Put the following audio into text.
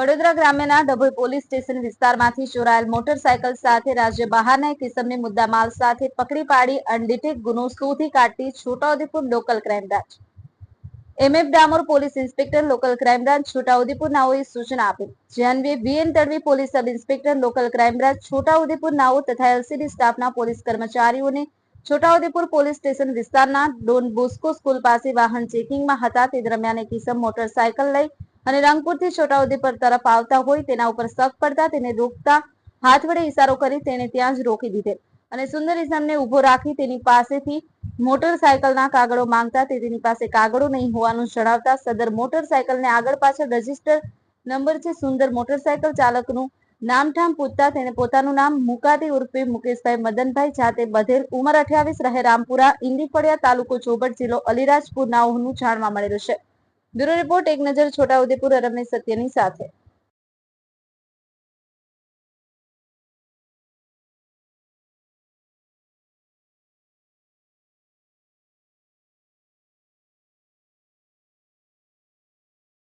Vadodara ગ્રામ્યના Dabhoi police station વિસ્તારમાંથી ચોરાયેલ motorcycle સાથે રાજ્ય બહારના એક કિસમને મુદ્દામાલ સાથે પકડી પાડી અનડિટેક ગુનો શોધી કાઢતી Chhotaudepur local crime branch MF Damor police inspector local crime branch Chhotaudepur નાઓએ સૂચના આપી જે અન્વયે BN Tadvi police sub inspector local crime branch Chhotaudepur નાઓ તથા એલસીબી સ્ટાફના પોલીસ કર્મચારીઓને છોટાઉદેપુર પોલીસ સ્ટેશન વિસ્તારના ડોન બોસ્કો સ્કૂલ પાસે વાહન ચેકિંગમાં હતા તે દરમિયાન એક કિસમ મોટરસાયકલ લઈ અને રંગપુરથી છોટાઉદેપુર તરફ આવતા હોય તેના ઉપર શક પડતા તેને રોકતા હાથ વડે ઇશારો કરી તેને ત્યાં જ રોકી દીધેલ અને સુંદર ઇસમને ઉભો રાખી તેની પાસેથી મોટરસાયકલના કાગળો માંગતા તે તેની પાસે કાગળો નહીં હોવાનું જણાવતા સદર મોટરસાયકલને આગળ પાછળ રજીસ્ટર નંબર છે સુંદર મોટરસાયકલ ચાલકનું નામઠામ પૂછતા તેને પોતાનું નામ મુકાતી ઉર્ફે મુકેશભાઈ મદનભાઈ જાતે બધેલ ઉંમર 28 રહે રામપુરા ઇન્દીફળિયા તાલુકો ચોબટ જિલ્લો અલીરાજપુર નાઓનું જાણવા મળેલું છે। બ્યુરો રિપોર્ટ એક નજર છોટાઉદેપુર અરબની સત્યની સાથે।